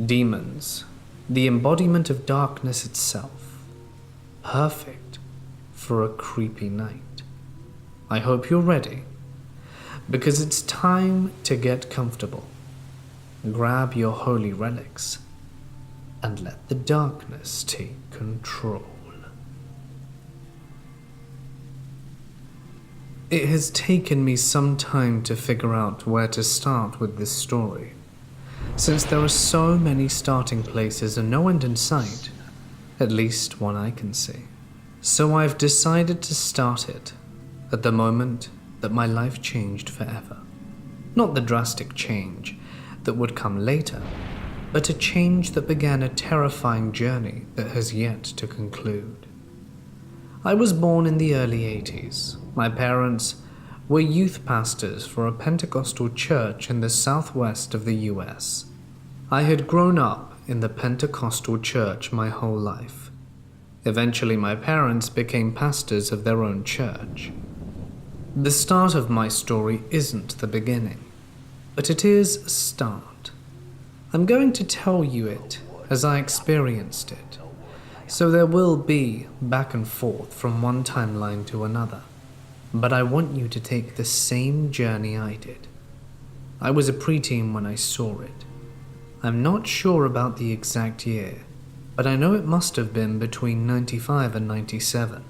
Demons, the embodiment of darkness itself. Perfect for a creepy night. I hope you're ready, because it's time to get comfortable. Grab your holy relics and let the darkness take control. It has taken me some time to figure out where to start with this story, since there are so many starting places and no end in sight, at least one I can see. So I've decided to start it at the moment that my life changed forever. Not the drastic change that would come later, but a change that began a terrifying journey that has yet to conclude. I was born in the early 80s. My parents were youth pastors for a Pentecostal church in the southwest of the US. I had grown up in the Pentecostal church my whole life. Eventually, my parents became pastors of their own church. The start of my story isn't the beginning, but it is a start. I'm going to tell you it as I experienced it, so there will be back and forth from one timeline to another. But I want you to take the same journey I did. I was a preteen when I saw it. I'm not sure about the exact year, but I know it must have been between 95 and 97.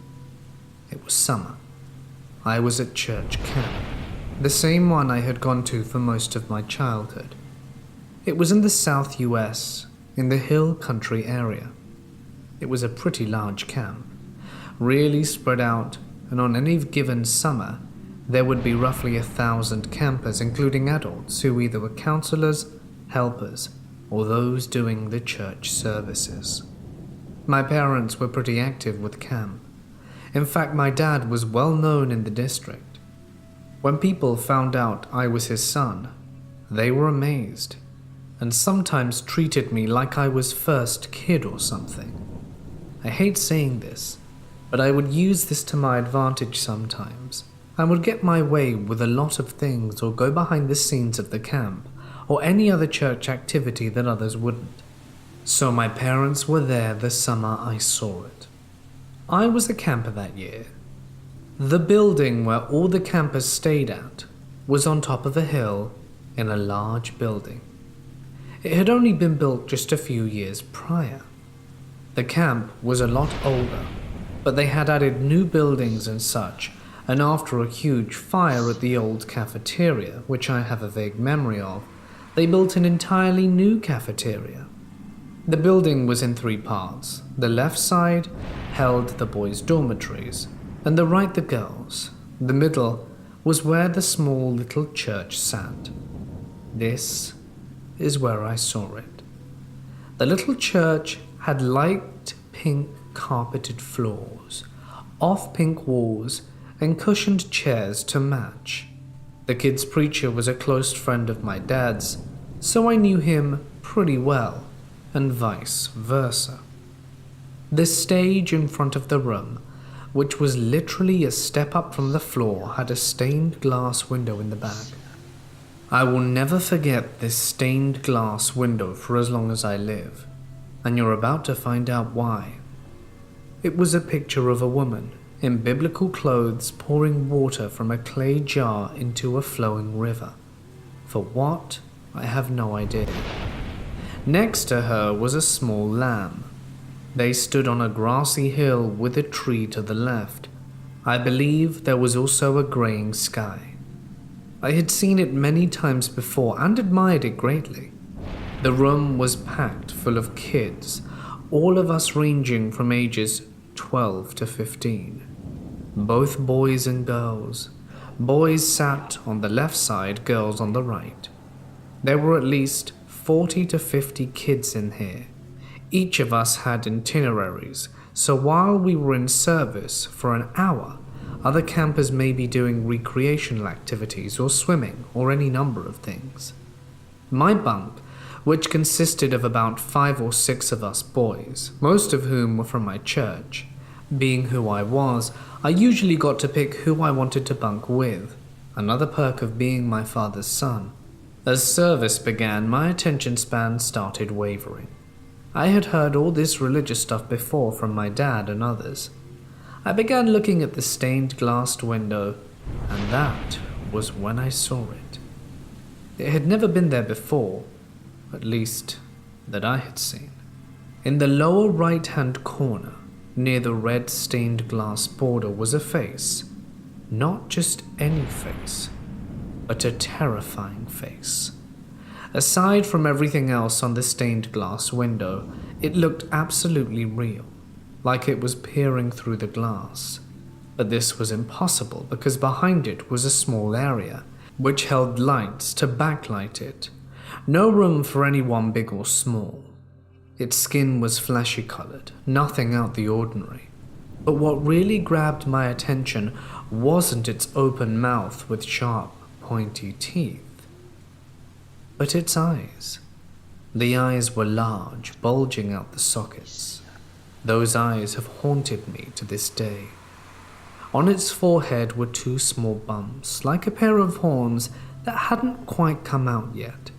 It was summer. I was at church camp, the same one I had gone to for most of my childhood. It was in the South US, in the hill country area. It was a pretty large camp, really spread out, and on any given summer, there would be roughly 1,000 campers, including adults who either were counselors, helpers, or those doing the church services. My parents were pretty active with camp. In fact, my dad was well known in the district. When people found out I was his son, they were amazed, and sometimes treated me like I was first kid or something. I hate saying this, but I would use this to my advantage sometimes. I would get my way with a lot of things or go behind the scenes of the camp or any other church activity that others wouldn't. So my parents were there the summer I saw it. I was a camper that year. The building where all the campers stayed at was on top of a hill in a large building. It had only been built just a few years prior. The camp was a lot older, but they had added new buildings and such, and after a huge fire at the old cafeteria, which I have a vague memory of, they built an entirely new cafeteria. The building was in 3 parts. The left side held the boys' dormitories, and the right the girls'. The middle was where the small little church sat. This is where I saw it. The little church had light pink carpeted floors, off-pink walls, and cushioned chairs to match. The kid's preacher was a close friend of my dad's, so I knew him pretty well, and vice versa. The stage in front of the room, which was literally a step up from the floor, had a stained glass window in the back. I will never forget this stained glass window for as long as I live, and you're about to find out why. It was a picture of a woman in biblical clothes pouring water from a clay jar into a flowing river. For what? I have no idea. Next to her was a small lamb. They stood on a grassy hill with a tree to the left. I believe there was also a greying sky. I had seen it many times before and admired it greatly. The room was packed full of kids, all of us ranging from ages 12 to 15. Both boys and girls. Boys sat on the left side, girls on the right. There were at least 40 to 50 kids in here. Each of us had itineraries, so while we were in service for an hour, other campers may be doing recreational activities or swimming or any number of things. My bunk, which consisted of about 5 or 6 of us boys, most of whom were from my church. Being who I was, I usually got to pick who I wanted to bunk with, another perk of being my father's son. As service began, my attention span started wavering. I had heard all this religious stuff before from my dad and others. I began looking at the stained glassed window, and that was when I saw it. It had never been there before, at least that I had seen. In the lower right-hand corner, near the red stained glass border, was a face. Not just any face, but a terrifying face. Aside from everything else on the stained glass window, it looked absolutely real, like it was peering through the glass. But this was impossible because behind it was a small area, which held lights to backlight it. No room for anyone big or small. Its skin was fleshy colored, nothing out the ordinary. But what really grabbed my attention wasn't its open mouth with sharp, pointy teeth, but its eyes. The eyes were large, bulging out the sockets. Those eyes have haunted me to this day. On its forehead were two small bumps, like a pair of horns that hadn't quite come out yet.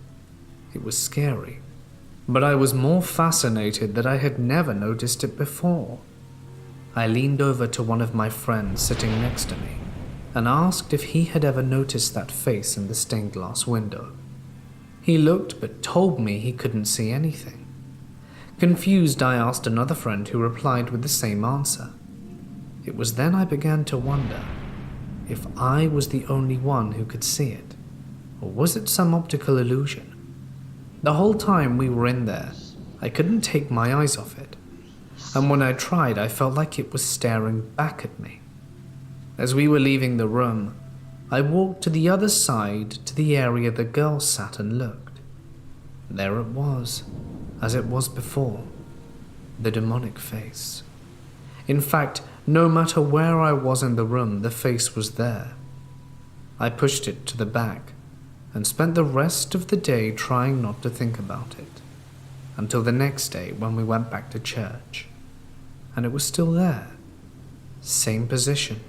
It was scary, but I was more fascinated that I had never noticed it before. I leaned over to one of my friends sitting next to me and asked if he had ever noticed that face in the stained glass window. He looked but told me he couldn't see anything. Confused, I asked another friend who replied with the same answer. It was then I began to wonder if I was the only one who could see it, or was it some optical illusion? The whole time we were in there, I couldn't take my eyes off it, and when I tried, I felt like it was staring back at me. As we were leaving the room, I walked to the other side to the area the girl sat and looked. There it was, as it was before, the demonic face. In fact, no matter where I was in the room, the face was there. I pushed it to the back and spent the rest of the day trying not to think about it, until the next day when we went back to church, and it was still there. Same position,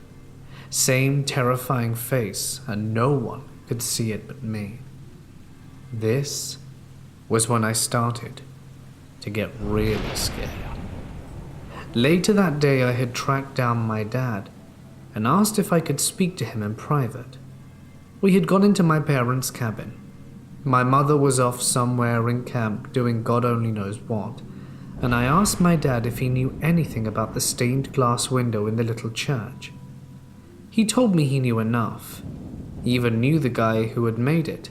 same terrifying face, and no one could see it but me. This was when I started to get really scared. Later that day, I had tracked down my dad and asked if I could speak to him in private. We had gone into my parents' cabin. My mother was off somewhere in camp doing God only knows what, and I asked my dad if he knew anything about the stained glass window in the little church. He told me he knew enough. He even knew the guy who had made it,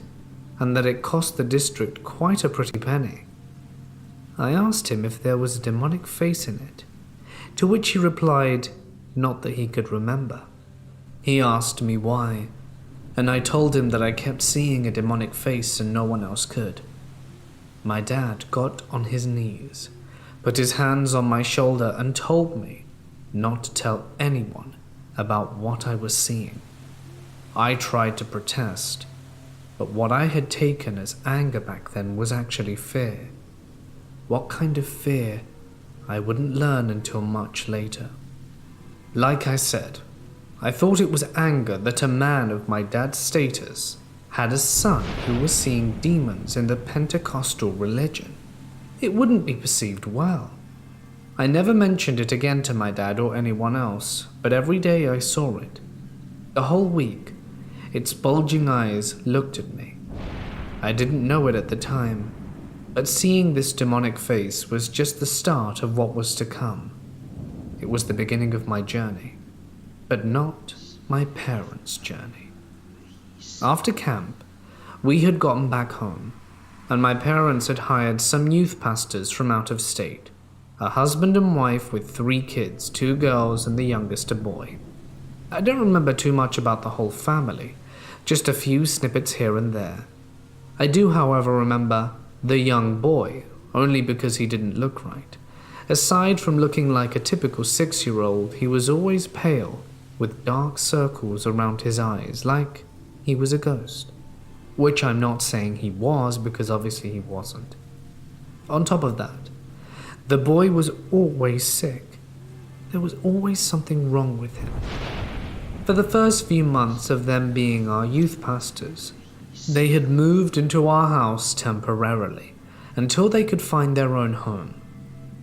and that it cost the district quite a pretty penny. I asked him if there was a demonic face in it, to which he replied, not that he could remember. He asked me why, and I told him that I kept seeing a demonic face and no one else could. My dad got on his knees, put his hands on my shoulder and told me not to tell anyone about what I was seeing. I tried to protest, but what I had taken as anger back then was actually fear. What kind of fear, I wouldn't learn until much later. Like I said, I thought it was anger that a man of my dad's status had a son who was seeing demons in the Pentecostal religion. It wouldn't be perceived well. I never mentioned it again to my dad or anyone else, but every day I saw it. The whole week, its bulging eyes looked at me. I didn't know it at the time, but seeing this demonic face was just the start of what was to come. It was the beginning of my journey, but not my parents' journey. After camp, we had gotten back home, and my parents had hired some youth pastors from out of state, a husband and wife with 3 kids, 2 girls and the youngest a boy. I don't remember too much about the whole family, just a few snippets here and there. I do, however, remember the young boy, only because he didn't look right. Aside from looking like a typical 6-year-old, he was always pale, with dark circles around his eyes, like he was a ghost. Which I'm not saying he was, because obviously he wasn't. On top of that, the boy was always sick. There was always something wrong with him. For the first few months of them being our youth pastors, They had moved into our house temporarily, until they could find their own home.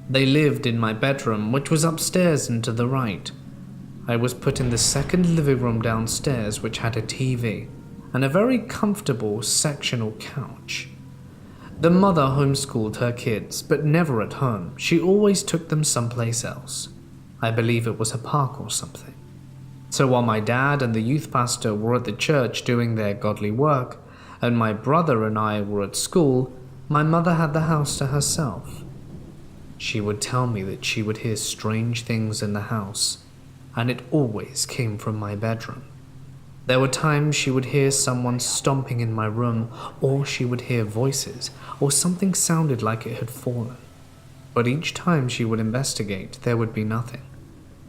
They lived in my bedroom, which was upstairs and to the right. I was put in the second living room downstairs, which had a TV and a very comfortable sectional couch. The mother homeschooled her kids, but never at home. She always took them someplace else. I believe it was a park or something. So while my dad and the youth pastor were at the church doing their godly work, and my brother and I were at school, my mother had the house to herself. She would tell me that she would hear strange things in the house, and it always came from my bedroom. There were times she would hear someone stomping in my room, or she would hear voices, or something sounded like it had fallen. But each time she would investigate, there would be nothing.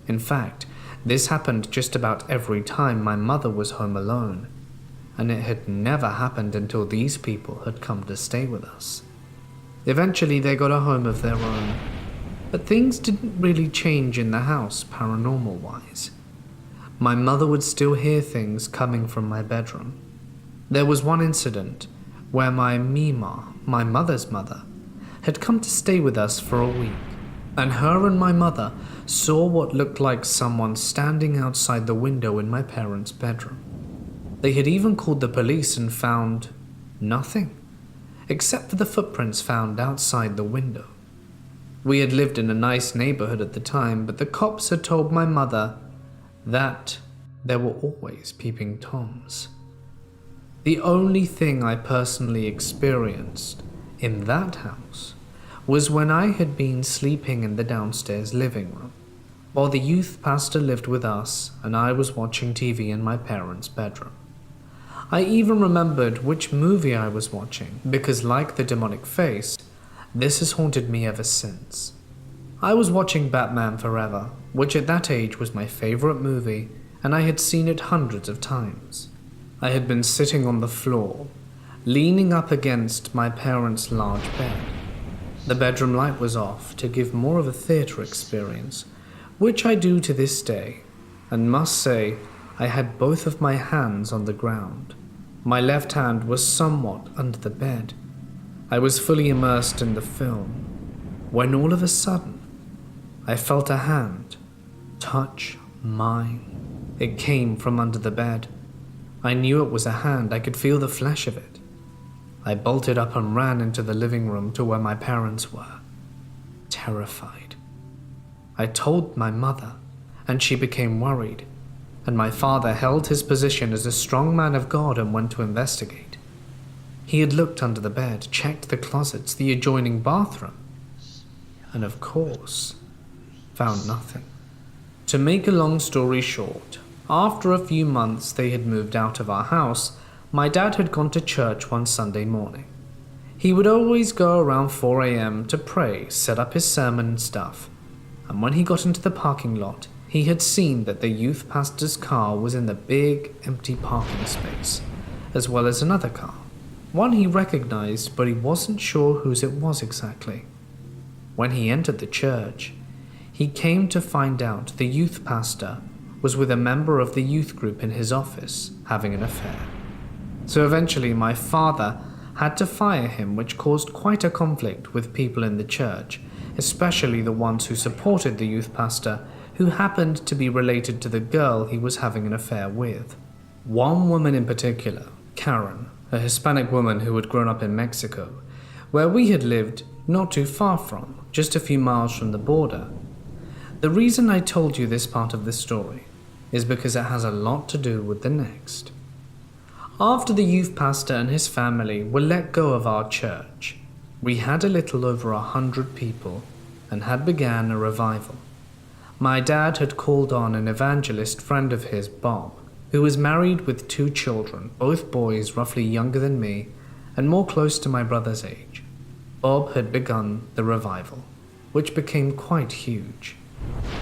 In fact, this happened just about every time my mother was home alone, and it had never happened until these people had come to stay with us. Eventually they got a home of their own, but things didn't really change in the house paranormal-wise. My mother would still hear things coming from my bedroom. There was one incident where my Mima, my mother's mother, had come to stay with us for a week, and her and my mother saw what looked like someone standing outside the window in my parents' bedroom. They had even called the police and found nothing, except for the footprints found outside the window. We had lived in a nice neighborhood at the time, but the cops had told my mother that there were always peeping toms. The only thing I personally experienced in that house was when I had been sleeping in the downstairs living room, while the youth pastor lived with us and I was watching TV in my parents' bedroom. I even remembered which movie I was watching, because like the demonic face, this has haunted me ever since. I was watching Batman Forever, which at that age was my favorite movie, and I had seen it hundreds of times. I had been sitting on the floor, leaning up against my parents' large bed. The bedroom light was off to give more of a theater experience, which I do to this day, and must say I had both of my hands on the ground. My left hand was somewhat under the bed. I was fully immersed in the film, when all of a sudden, I felt a hand touch mine. It came from under the bed. I knew it was a hand. I could feel the flesh of it. I bolted up and ran into the living room to where my parents were, terrified. I told my mother, and she became worried, and my father held his position as a strong man of God and went to investigate. He had looked under the bed, checked the closets, the adjoining bathroom, and of course, found nothing. To make a long story short, after a few months they had moved out of our house, my dad had gone to church one Sunday morning. He would always go around 4 a.m. to pray, set up his sermon and stuff, and when he got into the parking lot, he had seen that the youth pastor's car was in the big, empty parking space, as well as another car. One he recognized, but he wasn't sure whose it was exactly. When he entered the church, he came to find out the youth pastor was with a member of the youth group in his office, having an affair. So eventually my father had to fire him, which caused quite a conflict with people in the church, especially the ones who supported the youth pastor, who happened to be related to the girl he was having an affair with. One woman in particular, Karen, a Hispanic woman who had grown up in Mexico, where we had lived not too far from, just a few miles from the border. The reason I told you this part of the story is because it has a lot to do with the next. After the youth pastor and his family were let go of our church, we had a little over 100 people and had began a revival. My dad had called on an evangelist friend of his, Bob, who was married with 2 children, both boys roughly younger than me and more close to my brother's age. Bob had begun the revival, which became quite huge.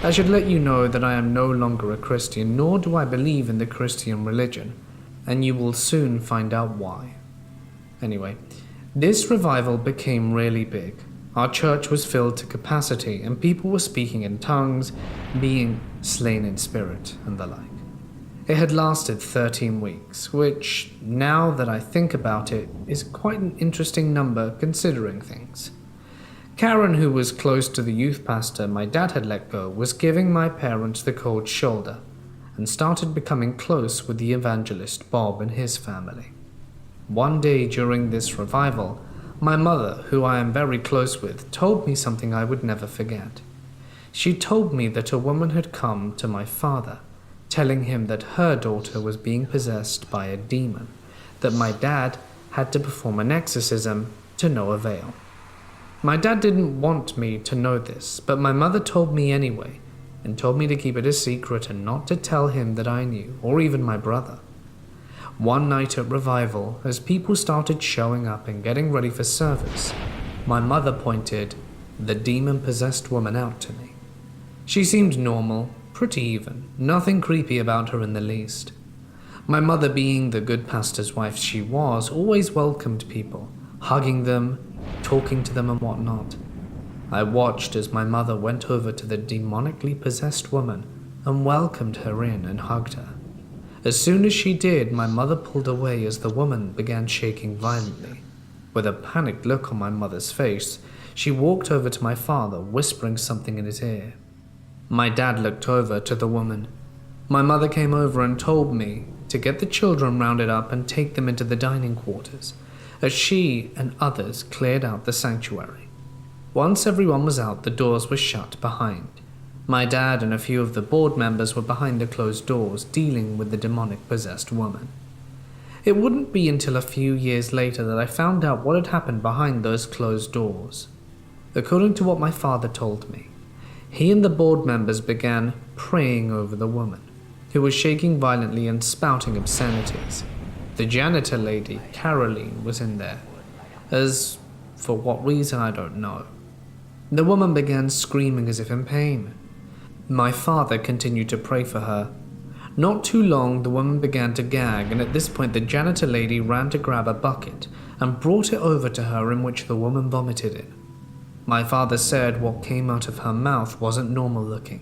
I should let you know that I am no longer a Christian, nor do I believe in the Christian religion, and you will soon find out why. Anyway, this revival became really big. Our church was filled to capacity, and people were speaking in tongues, being slain in spirit, and the like. It had lasted 13 weeks, which, now that I think about it, is quite an interesting number considering things. Karen, who was close to the youth pastor my dad had let go, was giving my parents the cold shoulder and started becoming close with the evangelist Bob and his family. One day during this revival, my mother, who I am very close with, told me something I would never forget. She told me that a woman had come to my father, telling him that her daughter was being possessed by a demon, that my dad had to perform an exorcism to no avail. My dad didn't want me to know this, but my mother told me anyway, and told me to keep it a secret and not to tell him that I knew, or even my brother. One night at revival, as people started showing up and getting ready for service, my mother pointed the demon-possessed woman out to me. She seemed normal, pretty even, nothing creepy about her in the least. My mother, being the good pastor's wife she was, always welcomed people, hugging them, talking to them and whatnot. I watched as my mother went over to the demonically possessed woman and welcomed her in and hugged her. As soon as she did, my mother pulled away as the woman began shaking violently. With a panicked look on my mother's face, she walked over to my father, whispering something in his ear. My dad looked over to the woman. My mother came over and told me to get the children rounded up and take them into the dining quarters, as she and others cleared out the sanctuary. Once everyone was out, the doors were shut behind. My dad and a few of the board members were behind the closed doors, dealing with the demonic-possessed woman. It wouldn't be until a few years later that I found out what had happened behind those closed doors. According to what my father told me, he and the board members began praying over the woman, who was shaking violently and spouting obscenities. The janitor lady, Caroline, was in there, as for what reason I don't know. The woman began screaming as if in pain. My father continued to pray for her. Not too long, the woman began to gag, and at this point the janitor lady ran to grab a bucket and brought it over to her, in which the woman vomited in. My father said what came out of her mouth wasn't normal looking.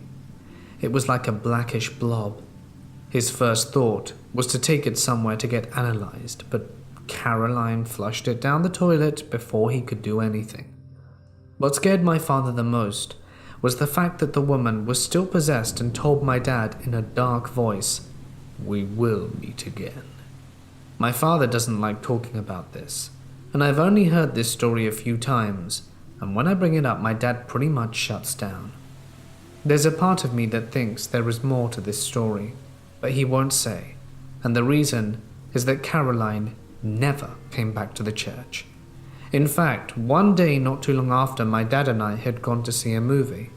It was like a blackish blob. His first thought was to take it somewhere to get analyzed, but Caroline flushed it down the toilet before he could do anything. What scared my father the most was the fact that the woman was still possessed and told my dad in a dark voice, "We will meet again." My father doesn't like talking about this, and I've only heard this story a few times, and when I bring it up, my dad pretty much shuts down. There's a part of me that thinks there is more to this story, but he won't say, and the reason is that Caroline never came back to the church. In fact, one day not too long after my dad and I had gone to see a movie,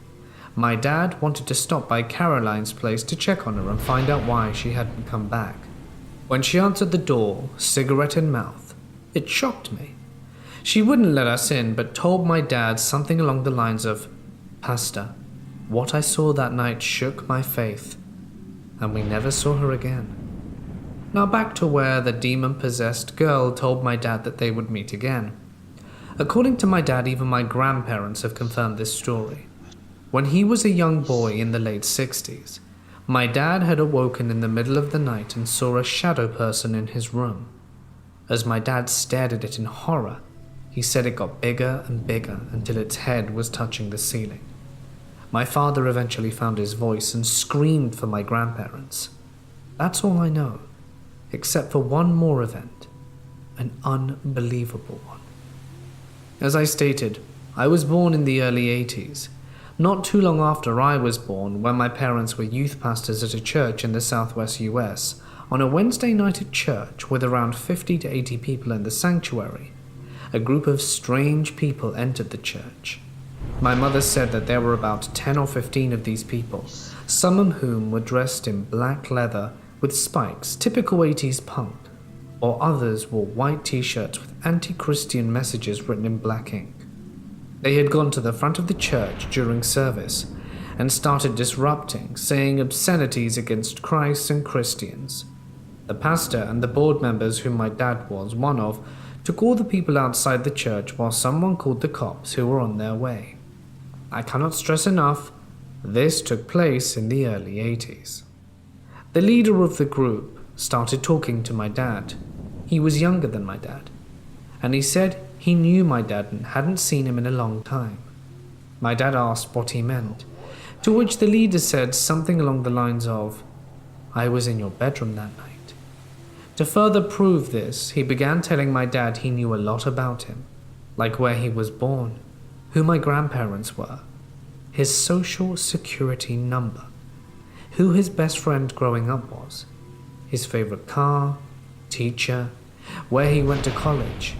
my dad wanted to stop by Caroline's place to check on her and find out why she hadn't come back. When she answered the door, cigarette in mouth, it shocked me. She wouldn't let us in, but told my dad something along the lines of, "Pastor, what I saw that night shook my faith," and we never saw her again. Now back to where the demon-possessed girl told my dad that they would meet again. According to my dad, even my grandparents have confirmed this story. When he was a young boy in the late 60s, my dad had awoken in the middle of the night and saw a shadow person in his room. As my dad stared at it in horror, he said it got bigger and bigger until its head was touching the ceiling. My father eventually found his voice and screamed for my grandparents. That's all I know, except for one more event, an unbelievable one. As I stated, I was born in the early 80s. Not too long after I was born, when my parents were youth pastors at a church in the southwest US, on a Wednesday night at church with around 50 to 80 people in the sanctuary, a group of strange people entered the church. My mother said that there were about 10 or 15 of these people, some of whom were dressed in black leather with spikes, typical 80s punk, or others wore white t-shirts with anti-Christian messages written in black ink. They had gone to the front of the church during service and started disrupting, saying obscenities against Christ and Christians. The pastor and the board members, whom my dad was one of, took all the people outside the church while someone called the cops, who were on their way. I cannot stress enough, this took place in the early 80s. The leader of the group started talking to my dad. He was younger than my dad, and he said he knew my dad and hadn't seen him in a long time. My dad asked what he meant, to which the leader said something along the lines of, "I was in your bedroom that night." To further prove this, he began telling my dad he knew a lot about him, like where he was born, who my grandparents were, his social security number, who his best friend growing up was, his favorite car, teacher, where he went to college,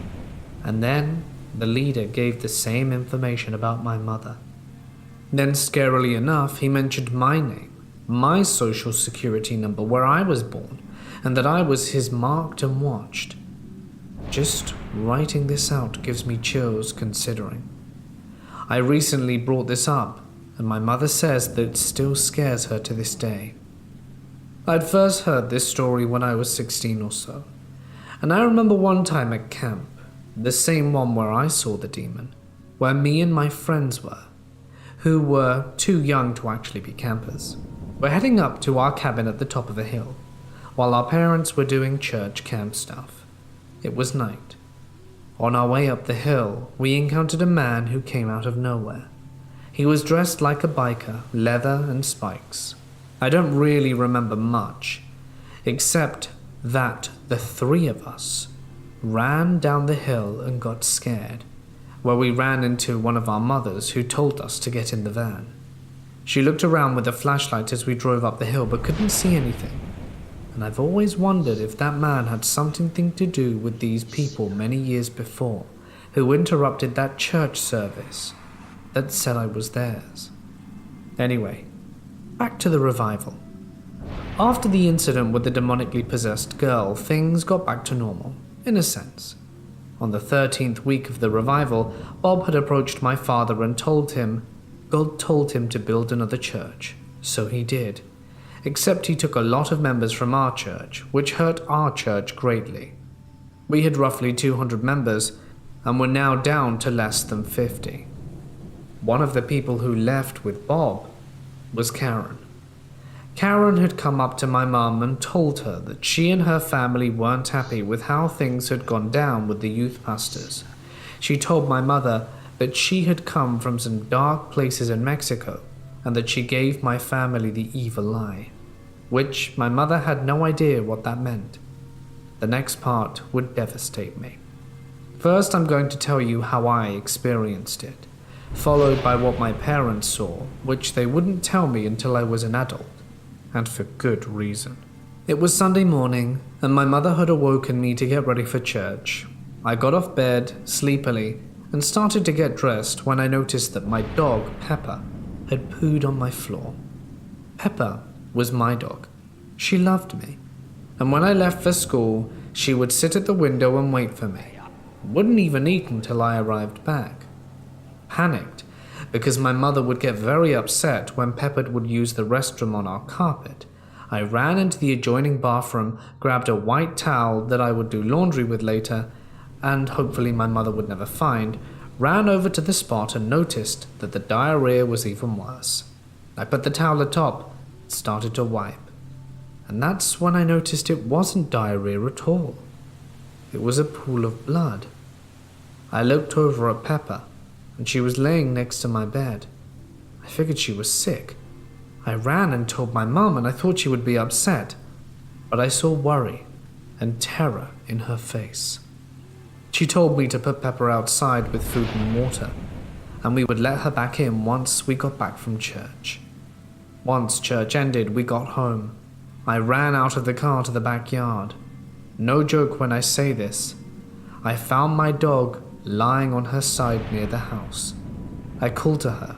and then the leader gave the same information about my mother. Then, scarily enough, he mentioned my name, my social security number, where I was born, and that I was his marked and watched. Just writing this out gives me chills considering. I recently brought this up, and my mother says that it still scares her to this day. I'd first heard this story when I was 16 or so, and I remember one time at camp, the same one where I saw the demon, where me and my friends were, who were too young to actually be campers. We're heading up to our cabin at the top of a hill, while our parents were doing church camp stuff. It was night. On our way up the hill, we encountered a man who came out of nowhere. He was dressed like a biker, leather and spikes. I don't really remember much, except that the three of us ran down the hill and got scared, where we ran into one of our mothers who told us to get in the van. She looked around with a flashlight as we drove up the hill but couldn't see anything, and I've always wondered if that man had something to do with these people many years before who interrupted that church service that said I was theirs. Anyway, back to the revival. After the incident with the demonically possessed girl, things got back to normal, in a sense. On the 13th week of the revival, Bob had approached my father and told him God told him to build another church, so he did. Except he took a lot of members from our church, which hurt our church greatly. We had roughly 200 members, and were now down to less than 50. One of the people who left with Bob was Karen. Karen had come up to my mum and told her that she and her family weren't happy with how things had gone down with the youth pastors. She told my mother that she had come from some dark places in Mexico and that she gave my family the evil eye, which my mother had no idea what that meant. The next part would devastate me. First, I'm going to tell you how I experienced it, followed by what my parents saw, which they wouldn't tell me until I was an adult. And for good reason. It was Sunday morning, and my mother had awoken me to get ready for church. I got off bed, sleepily, and started to get dressed when I noticed that my dog, Pepper, had pooed on my floor. Pepper was my dog. She loved me, and when I left for school, she would sit at the window and wait for me. Wouldn't even eat until I arrived back. Panicked, because my mother would get very upset when Pepper would use the restroom on our carpet, I ran into the adjoining bathroom, grabbed a white towel that I would do laundry with later, and hopefully my mother would never find, ran over to the spot and noticed that the diarrhea was even worse. I put the towel atop and started to wipe, and that's when I noticed it wasn't diarrhea at all. It was a pool of blood. I looked over at Pepper, and she was laying next to my bed. I figured she was sick. I ran and told my mum, and I thought she would be upset, but I saw worry and terror in her face. She told me to put Pepper outside with food and water, and we would let her back in once we got back from church. Once church ended, we got home. I ran out of the car to the backyard. No joke when I say this. I found my dog lying on her side near the house. I called to her.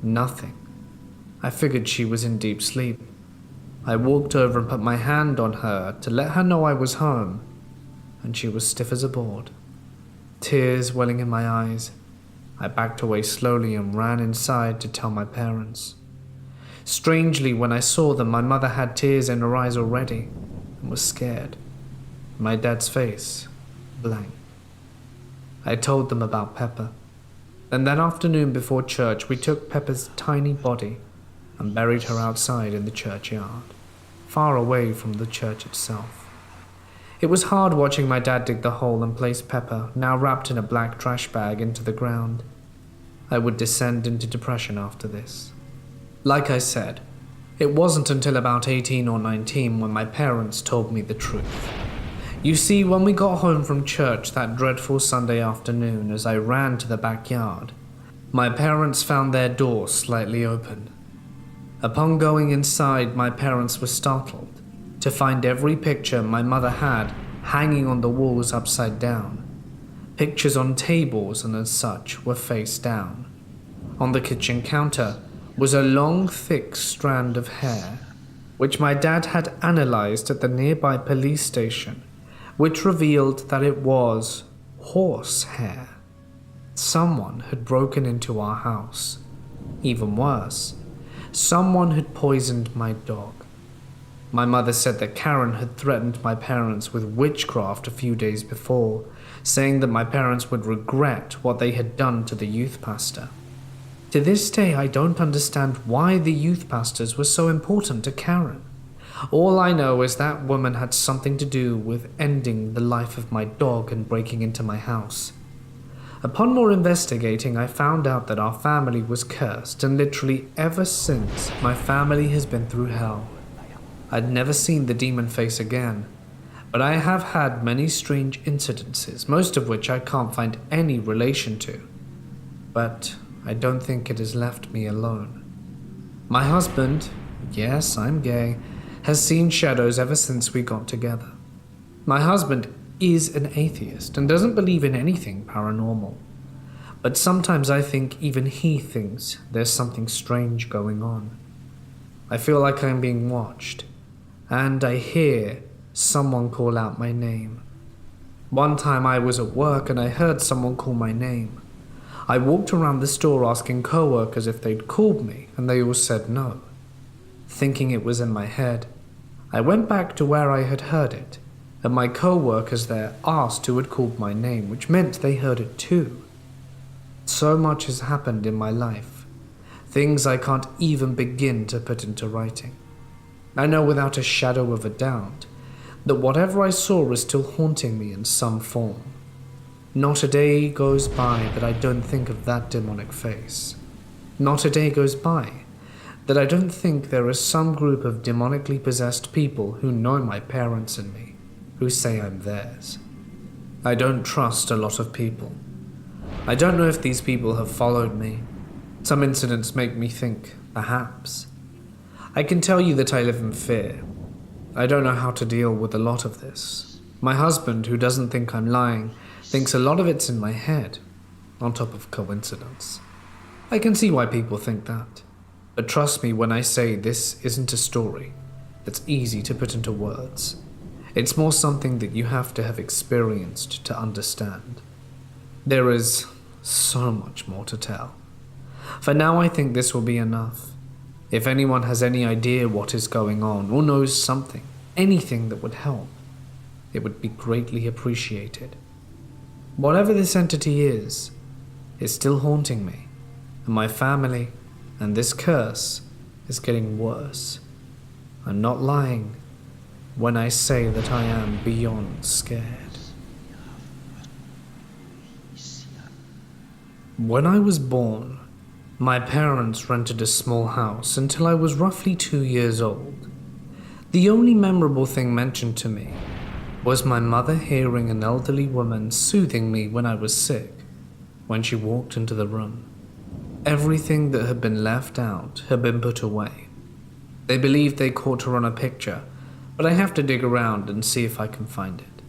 Nothing. I figured she was in deep sleep. I walked over and put my hand on her to let her know I was home, and she was stiff as a board. Tears welling in my eyes. I backed away slowly and ran inside to tell my parents. Strangely, when I saw them, my mother had tears in her eyes already and was scared. My dad's face, blank. I told them about Pepper. Then that afternoon before church, we took Pepper's tiny body and buried her outside in the churchyard. far away from the church itself. It was hard watching my dad dig the hole and place Pepper, now wrapped in a black trash bag, into the ground. I would descend into depression after this. Like I said, it wasn't until about 18 or 19 when my parents told me the truth. You see, when we got home from church that dreadful Sunday afternoon as I ran to the backyard, my parents found their door slightly open. Upon going inside, my parents were startled to find every picture my mother had hanging on the walls upside down. Pictures on tables and as such were face down. On the kitchen counter was a long, thick strand of hair, which my dad had analyzed at the nearby police station, which revealed that it was horse hair. Someone had broken into our house. Even worse, someone had poisoned my dog. My mother said that Karen had threatened my parents with witchcraft a few days before, saying that my parents would regret what they had done to the youth pastor. To this day, I don't understand why the youth pastors were so important to Karen. All I know is that woman had something to do with ending the life of my dog and breaking into my house. Upon more investigating, I found out that our family was cursed, and literally ever since, my family has been through hell. I'd never seen the demon face again, but I have had many strange incidences, most of which I can't find any relation to. But I don't think it has left me alone. My husband, yes, I'm gay, has seen shadows ever since we got together. My husband is an atheist and doesn't believe in anything paranormal. But sometimes I think even he thinks there's something strange going on. I feel like I'm being watched, and I hear someone call out my name. One time I was at work and I heard someone call my name. I walked around the store asking co-workers if they'd called me, and they all said no. Thinking it was in my head, I went back to where I had heard it, and my co-workers there asked who had called my name, which meant they heard it too. So much has happened in my life, things I can't even begin to put into writing. I know without a shadow of a doubt that whatever I saw is still haunting me in some form. Not a day goes by that I don't think of that demonic face. Not a day goes by that I don't think there is some group of demonically possessed people who know my parents and me, who say I'm theirs. I don't trust a lot of people. I don't know if these people have followed me. Some incidents make me think, perhaps. I can tell you that I live in fear. I don't know how to deal with a lot of this. My husband, who doesn't think I'm lying, thinks a lot of it's in my head, on top of coincidence. I can see why people think that. But trust me when I say this isn't a story that's easy to put into words. It's more something that you have to have experienced to understand. There is so much more to tell. For now, I think this will be enough. If anyone has any idea what is going on or knows something, anything that would help, it would be greatly appreciated. Whatever this entity is, it's still haunting me, and my family, and this curse is getting worse. I'm not lying when I say that I am beyond scared. When I was born, my parents rented a small house until I was roughly 2 years old. The only memorable thing mentioned to me was my mother hearing an elderly woman soothing me when I was sick when she walked into the room. Everything that had been left out had been put away. They believed they caught her on a picture, but I have to dig around and see if I can find it.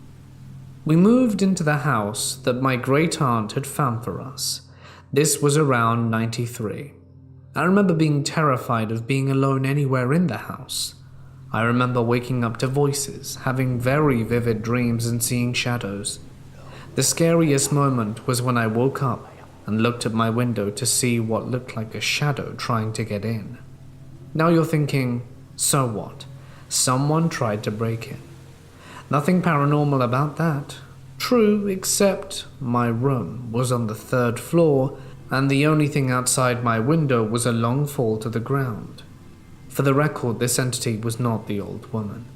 We moved into the house that my great aunt had found for us. This was around 93. I remember being terrified of being alone anywhere in the house. I remember waking up to voices, having very vivid dreams and seeing shadows. The scariest moment was when I woke up and looked at my window to see what looked like a shadow trying to get in. Now you're thinking, so what? Someone tried to break in. Nothing paranormal about that. True, except my room was on the 3rd floor, and the only thing outside my window was a long fall to the ground. For the record, this entity was not the old woman.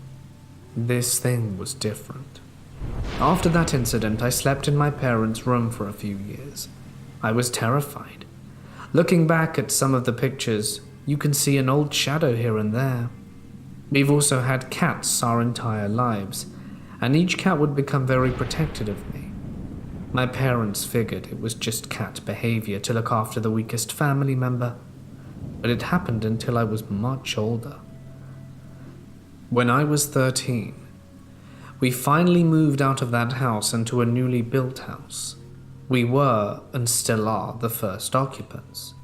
This thing was different. After that incident, I slept in my parents' room for a few years. I was terrified. Looking back at some of the pictures, you can see an old shadow here and there. We've also had cats our entire lives, and each cat would become very protective of me. My parents figured it was just cat behavior to look after the weakest family member, but it happened until I was much older. When I was 13, we finally moved out of that house into a newly built house. We were, and still are, the first occupants.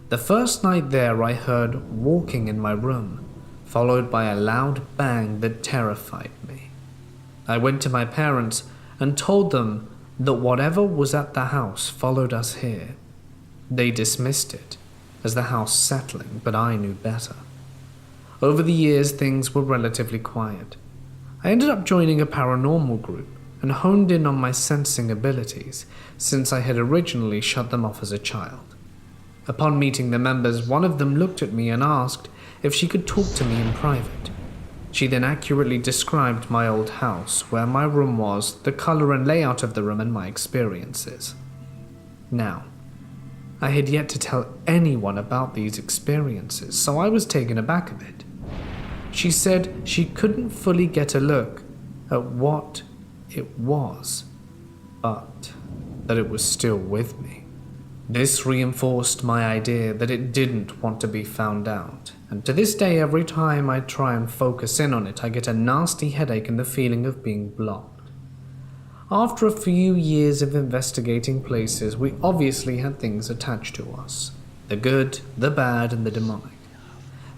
The first night there, I heard walking in my room, followed by a loud bang that terrified me. I went to my parents and told them that whatever was at the house followed us here. They dismissed it as the house settling, but I knew better. Over the years, things were relatively quiet. I ended up joining a paranormal group and honed in on my sensing abilities, since I had originally shut them off as a child. Upon meeting the members, one of them looked at me and asked if she could talk to me in private. She then accurately described my old house, where my room was, the color and layout of the room, and my experiences. Now, I had yet to tell anyone about these experiences, so I was taken aback a bit. She said she couldn't fully get a look at what it was, but that it was still with me. This reinforced my idea that it didn't want to be found out, and to this day, every time I try and focus in on it, I get a nasty headache and the feeling of being blocked. After a few years of investigating places, we obviously had things attached to us. The good, the bad, and the demonic.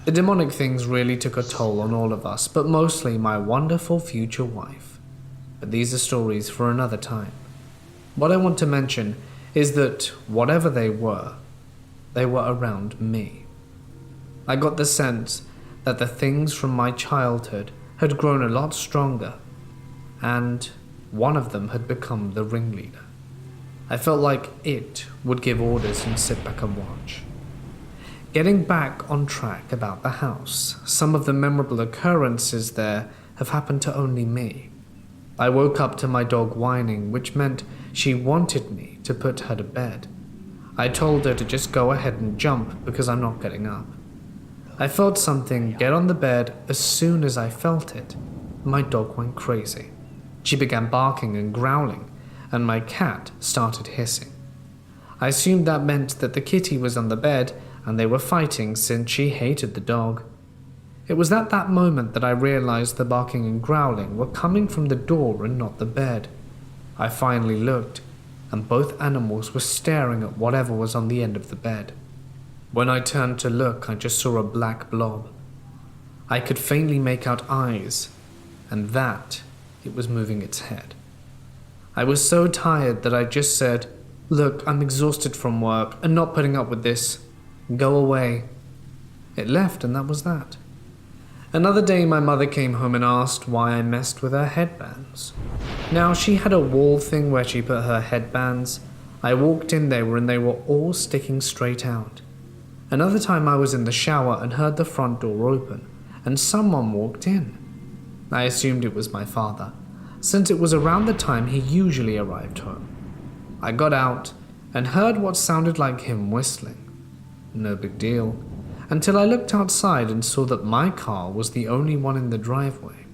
The demonic things really took a toll on all of us, but mostly my wonderful future wife. But these are stories for another time. What I want to mention is that whatever they were around me. I got the sense that the things from my childhood had grown a lot stronger, and one of them had become the ringleader. I felt like it would give orders and sit back and watch. Getting back on track about the house, some of the memorable occurrences there have happened to only me. I woke up to my dog whining, which meant she wanted me to put her to bed. I told her to just go ahead and jump because I'm not getting up. I felt something get on the bed. As soon as I felt it, my dog went crazy. She began barking and growling, and my cat started hissing. I assumed that meant that the kitty was on the bed and they were fighting since she hated the dog. It was at that moment that I realized the barking and growling were coming from the door and not the bed. I finally looked, and both animals were staring at whatever was on the end of the bed. When I turned to look, I just saw a black blob. I could faintly make out eyes, and that it was moving its head. I was so tired that I just said, "Look, I'm exhausted from work and not putting up with this. Go away." It left, and that was that. Another day, my mother came home and asked why I messed with her headbands. Now, she had a wall thing where she put her headbands. I walked in there and they were all sticking straight out. Another time I was in the shower and heard the front door open, and someone walked in. I assumed it was my father, since it was around the time he usually arrived home. I got out and heard what sounded like him whistling. No big deal, until I looked outside and saw that my car was the only one in the driveway.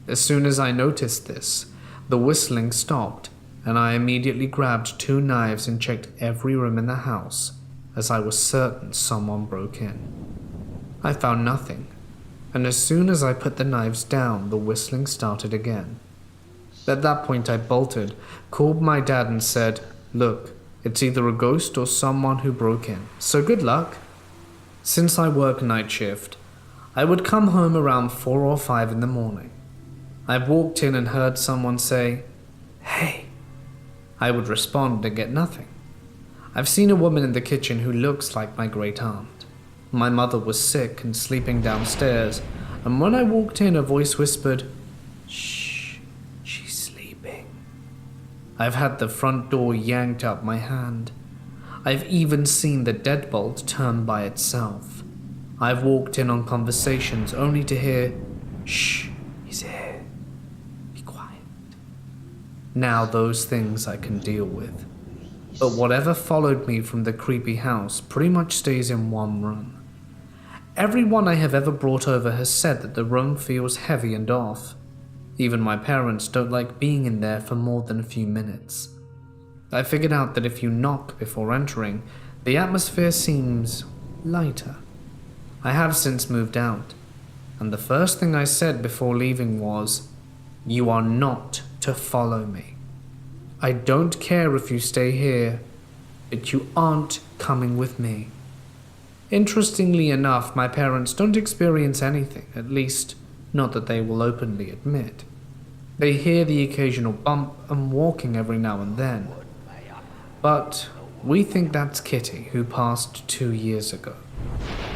As soon as I noticed this, the whistling stopped, and I immediately grabbed 2 knives and checked every room in the house, as I was certain someone broke in. I found nothing, and as soon as I put the knives down, the whistling started again. At that point I bolted, called my dad and said, "Look, it's either a ghost or someone who broke in, so good luck." Since I work night shift, I would come home around 4 or 5 in the morning. I walked in and heard someone say, "Hey." I would respond and get nothing. I've seen a woman in the kitchen who looks like my great aunt. My mother was sick and sleeping downstairs, and when I walked in, a voice whispered, "Shh, she's sleeping." I've had the front door yanked out my hand. I've even seen the deadbolt turn by itself. I've walked in on conversations only to hear, "Shh, he's here. Be quiet." Now those things I can deal with. But whatever followed me from the creepy house pretty much stays in one room. Everyone I have ever brought over has said that the room feels heavy and off. Even my parents don't like being in there for more than a few minutes. I figured out that if you knock before entering, the atmosphere seems lighter. I have since moved out, and the first thing I said before leaving was, "You are not to follow me. I don't care if you stay here, but you aren't coming with me." Interestingly enough, my parents don't experience anything, at least not that they will openly admit. They hear the occasional bump and walking every now and then. But we think that's Kitty, who passed 2 years ago.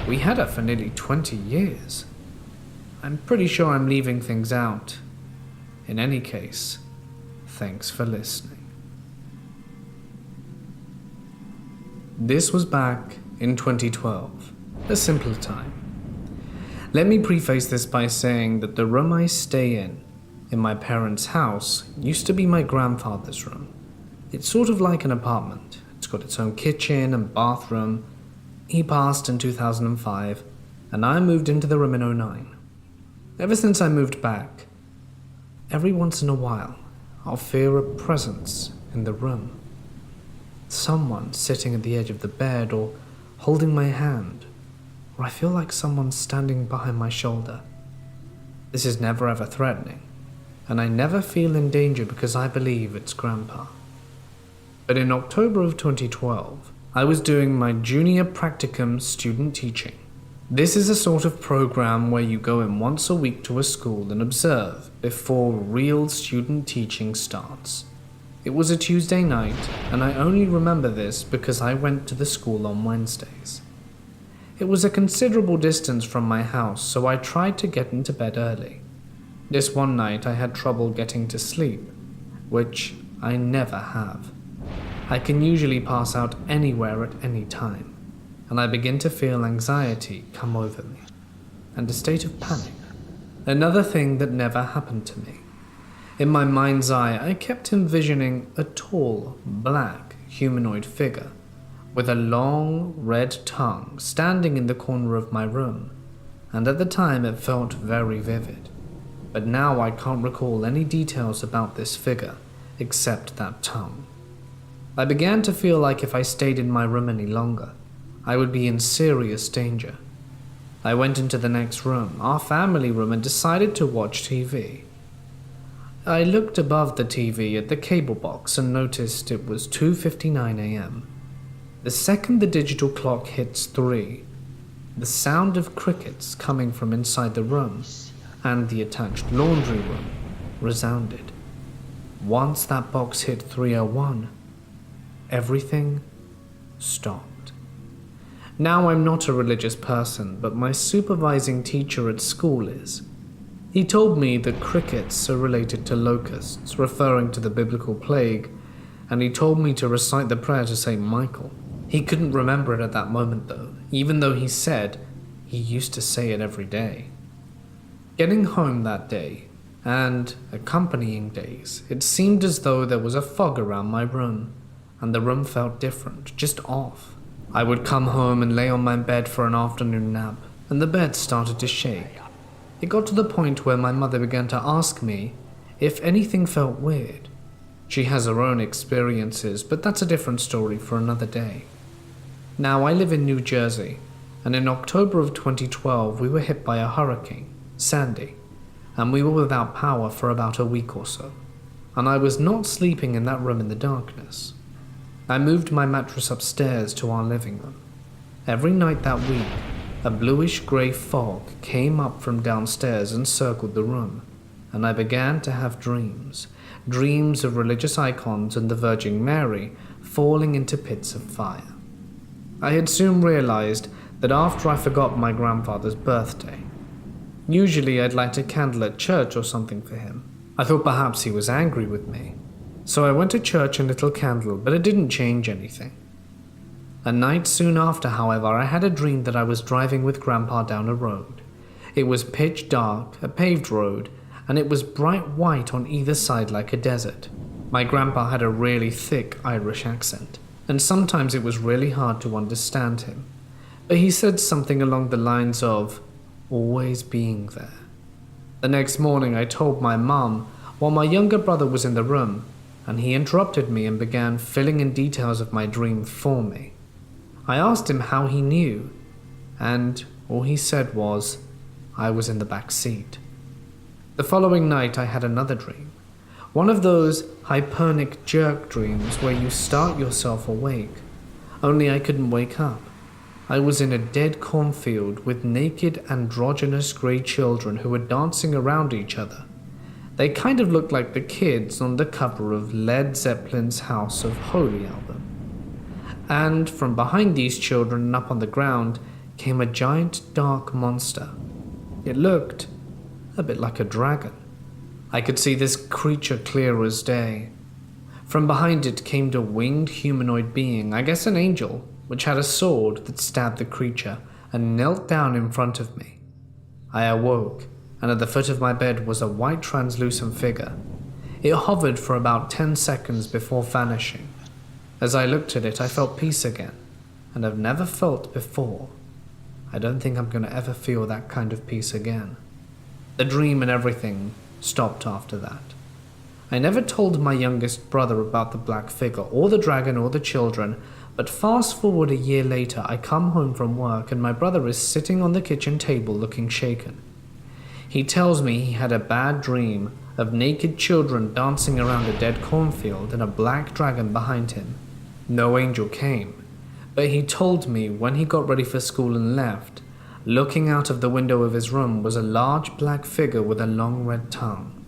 We had her for nearly 20 years. I'm pretty sure I'm leaving things out. In any case, thanks for listening. This was back in 2012, a simpler time. Let me preface this by saying that the room I stay in my parents' house, used to be my grandfather's room. It's sort of like an apartment. It's got its own kitchen and bathroom. He passed in 2005, and I moved into the room in 2009. Ever since I moved back, every once in a while, I'll feel a presence in the room. Someone sitting at the edge of the bed or holding my hand, or I feel like someone's standing behind my shoulder. This is never ever threatening, and I never feel in danger because I believe it's Grandpa. But in October of 2012, I was doing my junior practicum student teaching. This is a sort of program where you go in once a week to a school and observe before real student teaching starts. It was a Tuesday night, and I only remember this because I went to the school on Wednesdays. It was a considerable distance from my house, so I tried to get into bed early. This one night I had trouble getting to sleep, which I never have. I can usually pass out anywhere at any time, and I begin to feel anxiety come over me, and a state of panic. Another thing that never happened to me. In my mind's eye, I kept envisioning a tall, black, humanoid figure with a long, red tongue standing in the corner of my room, and at the time it felt very vivid. But now I can't recall any details about this figure, except that tongue. I began to feel like if I stayed in my room any longer, I would be in serious danger. I went into the next room, our family room, and decided to watch TV. I looked above the TV at the cable box and noticed it was 2:59 a.m. The second the digital clock hits 3, the sound of crickets coming from inside the room and the attached laundry room resounded. Once that box hit 3:01, everything stopped. Now I'm not a religious person, but my supervising teacher at school is. He told me that crickets are related to locusts, referring to the biblical plague, and he told me to recite the prayer to St. Michael. He couldn't remember it at that moment though, even though he said he used to say it every day. Getting home that day, and accompanying days, it seemed as though there was a fog around my room, and the room felt different, just off. I would come home and lay on my bed for an afternoon nap, and the bed started to shake. It got to the point where my mother began to ask me if anything felt weird. She has her own experiences, but that's a different story for another day. Now I live in New Jersey, and in October of 2012 we were hit by a hurricane, Sandy, and we were without power for about a week or so, and I was not sleeping in that room in the darkness. I moved my mattress upstairs to our living room. Every night that week, a bluish-grey fog came up from downstairs and circled the room, and I began to have dreams of religious icons and the Virgin Mary falling into pits of fire. I had soon realized that after I forgot my grandfather's birthday, usually I'd light a candle at church or something for him. I thought perhaps he was angry with me, so I went to church and lit a candle, but it didn't change anything. A night soon after, however, I had a dream that I was driving with Grandpa down a road. It was pitch dark, a paved road, and it was bright white on either side like a desert. My grandpa had a really thick Irish accent, and sometimes it was really hard to understand him. But he said something along the lines of, always being there. The next morning I told my mum while my younger brother was in the room, and he interrupted me and began filling in details of my dream for me. I asked him how he knew, and all he said was, I was in the back seat. The following night I had another dream. One of those hypernic jerk dreams where you start yourself awake. Only I couldn't wake up. I was in a dead cornfield with naked androgynous grey children who were dancing around each other. They kind of looked like the kids on the cover of Led Zeppelin's House of Holy album. And from behind these children and up on the ground came a giant dark monster. It looked a bit like a dragon. I could see this creature clear as day. From behind it came a winged humanoid being, I guess an angel, which had a sword that stabbed the creature and knelt down in front of me. I awoke, and at the foot of my bed was a white translucent figure. It hovered for about 10 seconds before vanishing. As I looked at it, I felt peace again, and I've never felt before. I don't think I'm going to ever feel that kind of peace again. The dream and everything stopped after that. I never told my youngest brother about the black figure, or the dragon, or the children, but fast forward a year later, I come home from work and my brother is sitting on the kitchen table looking shaken. He tells me he had a bad dream of naked children dancing around a dead cornfield and a black dragon behind him. No angel came, but he told me when he got ready for school and left, looking out of the window of his room was a large black figure with a long red tongue.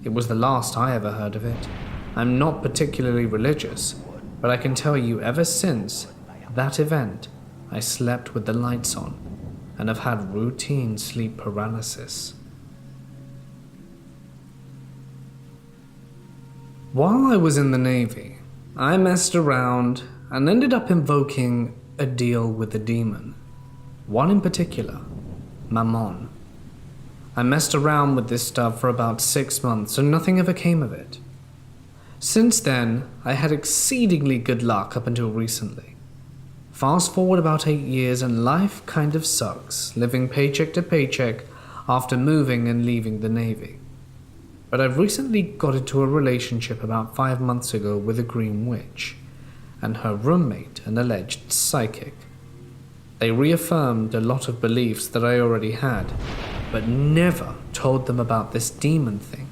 It was the last I ever heard of it. I'm not particularly religious, but I can tell you ever since that event, I slept with the lights on and have had routine sleep paralysis. While I was in the Navy, I messed around and ended up invoking a deal with a demon. One in particular, Mammon. I messed around with this stuff for about 6 months and nothing ever came of it. Since then, I had exceedingly good luck up until recently. Fast forward about 8 years and life kind of sucks, living paycheck to paycheck after moving and leaving the Navy. But I've recently got into a relationship about 5 months ago with a green witch, and her roommate, an alleged psychic. They reaffirmed a lot of beliefs that I already had, but never told them about this demon thing,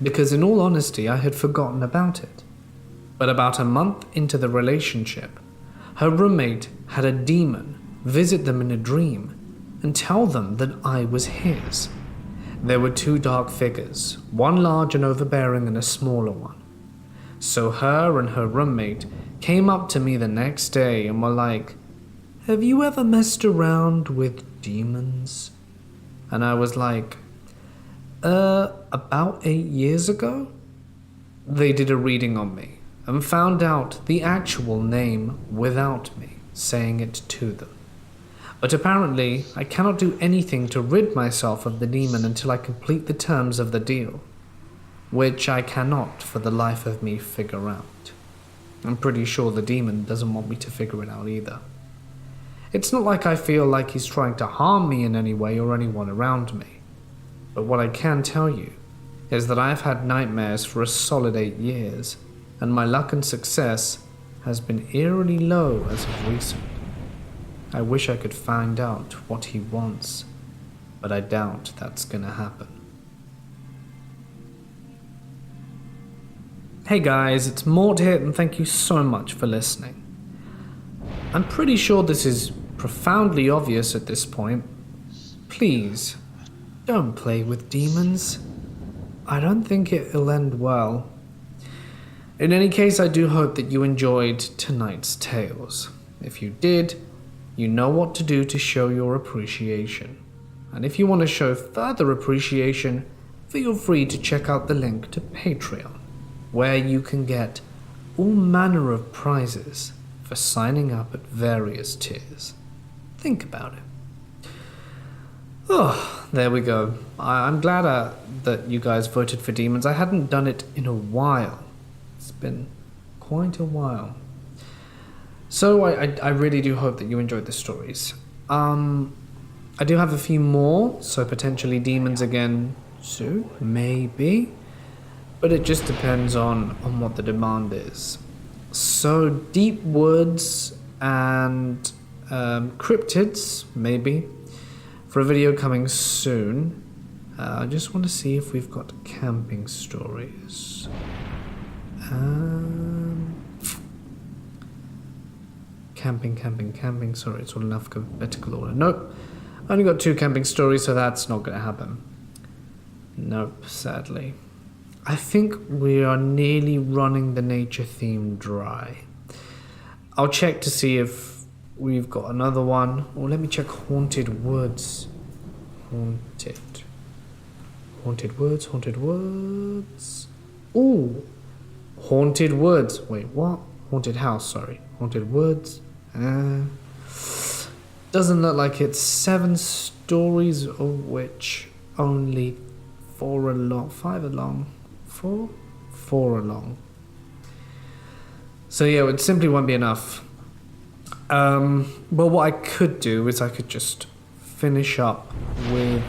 because in all honesty I had forgotten about it. But about a month into the relationship, her roommate had a demon visit them in a dream and tell them that I was his. There were 2 dark figures, one large and overbearing and a smaller one. So her and her roommate came up to me the next day and were like, "Have you ever messed around with demons?" And I was like, about 8 years ago? They did a reading on me and found out the actual name without me saying it to them. But apparently, I cannot do anything to rid myself of the demon until I complete the terms of the deal, which I cannot for the life of me figure out. I'm pretty sure the demon doesn't want me to figure it out either. It's not like I feel like he's trying to harm me in any way or anyone around me. But what I can tell you is that I've had nightmares for a solid 8 years, and my luck and success has been eerily low as of recent. I wish I could find out what he wants, but I doubt that's gonna happen. Hey guys, it's Mort here, and thank you so much for listening. I'm pretty sure this is profoundly obvious at this point. Please, don't play with demons. I don't think it'll end well. In any case, I do hope that you enjoyed tonight's tales. If you did, you know what to do to show your appreciation. And if you want to show further appreciation, feel free to check out the link to Patreon, where you can get all manner of prizes for for signing up at various tiers. Think about it. Oh, there we go. I'm glad that you guys voted for demons. I hadn't done it in a while. It's been quite a while. So I really do hope that you enjoyed the stories. I do have a few more, so potentially demons again soon, maybe. But it just depends on what the demand is. So deep woods and cryptids, maybe, for a video coming soon. I just want to see if we've got camping stories. Camping. Sorry, it's all in alphabetical order. Nope. Only got 2 camping stories, so that's not going to happen. Nope, sadly. I think we are nearly running the nature theme dry. I'll check to see if we've got another one. Or let me check Haunted Woods. Haunted Woods. Ooh. Haunted Woods. Wait, what? Haunted House, sorry. Haunted Woods. Doesn't look like it's 7 stories, of which only 4 are long. 5 are long. 4 are long. So yeah, it simply won't be enough. But what I could do is I could just finish up with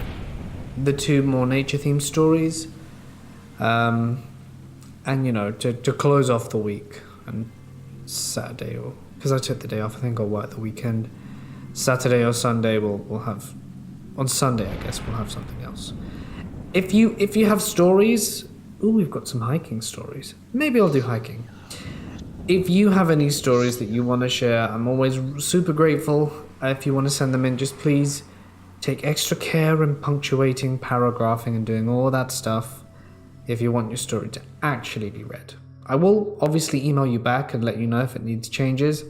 the 2 more nature-themed stories. And, you know, to close off the week. And Saturday, or because I took the day off, I think I'll work the weekend. Saturday or Sunday we'll have, on Sunday I guess we'll have something else. If you have stories, ooh, we've got some hiking stories. Maybe I'll do hiking. If you have any stories that you want to share, I'm always super grateful. If you want to send them in, just please take extra care in punctuating, paragraphing, and doing all that stuff if you want your story to actually be read. I will obviously email you back and let you know if it needs changes,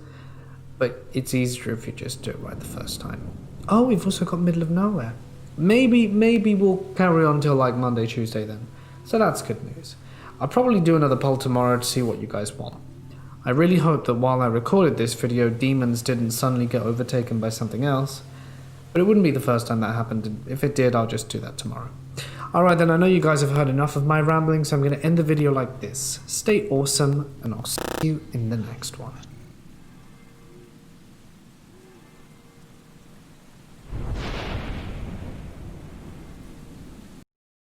but it's easier if you just do it right the first time. Oh, we've also got Middle of Nowhere. Maybe we'll carry on till like Monday, Tuesday then. So that's good news. I'll probably do another poll tomorrow to see what you guys want. I really hope that while I recorded this video, demons didn't suddenly get overtaken by something else. But it wouldn't be the first time that happened, and if it did, I'll just do that tomorrow. Alright then, I know you guys have heard enough of my rambling, so I'm going to end the video like this. Stay awesome, and I'll see you in the next one.